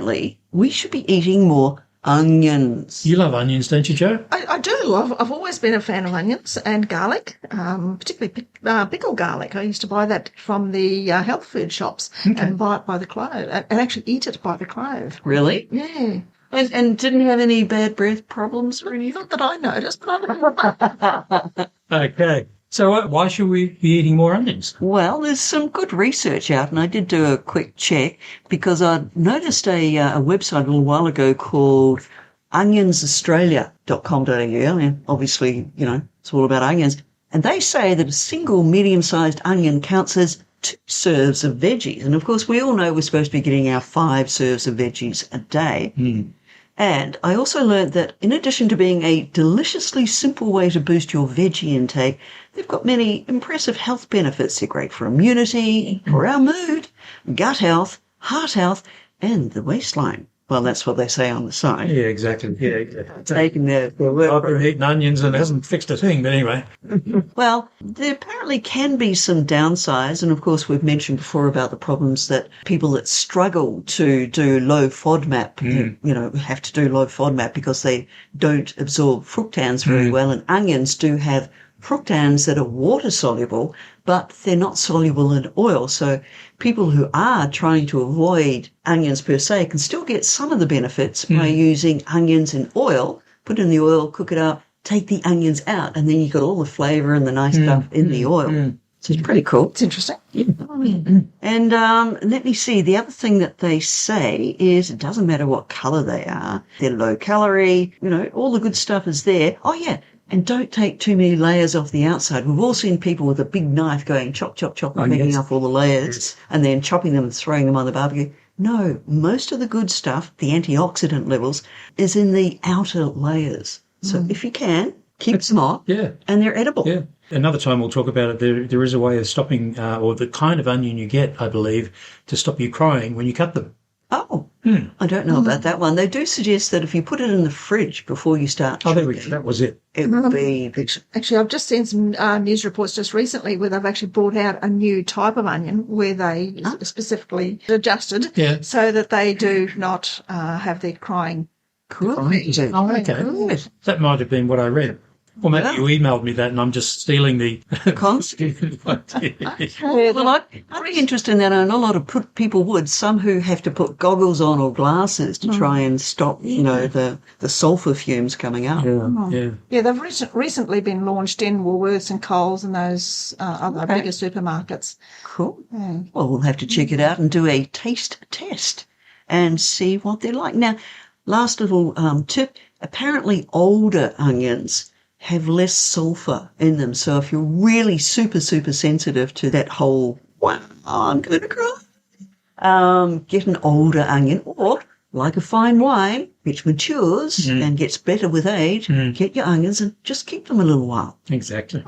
apparently we should be eating more onions. You love onions, don't you, Jo? I do. I've always been a fan of onions and garlic, particularly pickled garlic. I used to buy that from the health food shops and buy it by the clove and actually eat it by the clove. Really? Yeah. And didn't have any bad breath problems or anything? Not that I noticed, but Okay. So why should we be eating more onions? Well, there's some good research out, and I did do a quick check because I noticed a website a little while ago called onionsaustralia.com.au. And obviously, it's all about onions. And they say that a single medium-sized onion counts as 2 serves of veggies. And, of course, we all know we're supposed to be getting our 5 serves of veggies a day. And I also learned that in addition to being a deliciously simple way to boost your veggie intake, they've got many impressive health benefits. They're great for immunity, for our mood, gut health, heart health, and the waistline. Well, that's what they say on the site. Yeah, exactly. Yeah. Taking their I've been eating onions and it hasn't fixed a thing, but anyway. Well, there apparently can be some downsides, and of course we've mentioned before about the problems that people that struggle to do low FODMAP, have to do low FODMAP because they don't absorb fructans very well, and onions do have fructans that are water soluble, but they're not soluble in oil. So people who are trying to avoid onions per se can still get some of the benefits by using onions in oil, put in the oil, cook it up, take the onions out, and then you've got all the flavour and the nice stuff in the oil. So it's pretty cool. it's interesting. And let me see, the other thing that they say is it doesn't matter what colour they are. They're low calorie, all the good stuff is there. Oh, yeah. And don't take too many layers off the outside. We've all seen people with a big knife going chop, chop, chop, and picking up all the layers and then chopping them and throwing them on the barbecue. No, most of the good stuff, the antioxidant levels, is in the outer layers. So if you can, keep them off. Yeah. And they're edible. Yeah. Another time we'll talk about it. There is a way of stopping, or the kind of onion you get, I believe, to stop you crying when you cut them. Oh, I don't know about that one. They do suggest that if you put it in the fridge before you start Oh, there we go. That was it. it would be... Actually, I've just seen some news reports just recently where they've actually brought out a new type of onion where they specifically adjusted so that they do not have their crying. Cool. Oh, okay. That might have been what I read. Well, maybe you emailed me that and I'm just stealing the concept. Well, I'd be interested in that. I know a lot of people would. Some who have to put goggles on or glasses to try and stop, the sulphur fumes coming up. Yeah, they've recently been launched in Woolworths and Coles and those other bigger supermarkets. Cool. Yeah. Well, we'll have to check it out and do a taste test and see what they're like. Now, last little tip, apparently older onions have less sulphur in them. So if you're really super, super sensitive to that whole, wow, I'm going to cry, get an older onion, or like a fine wine, which matures and gets better with age, get your onions and just keep them a little while. Exactly.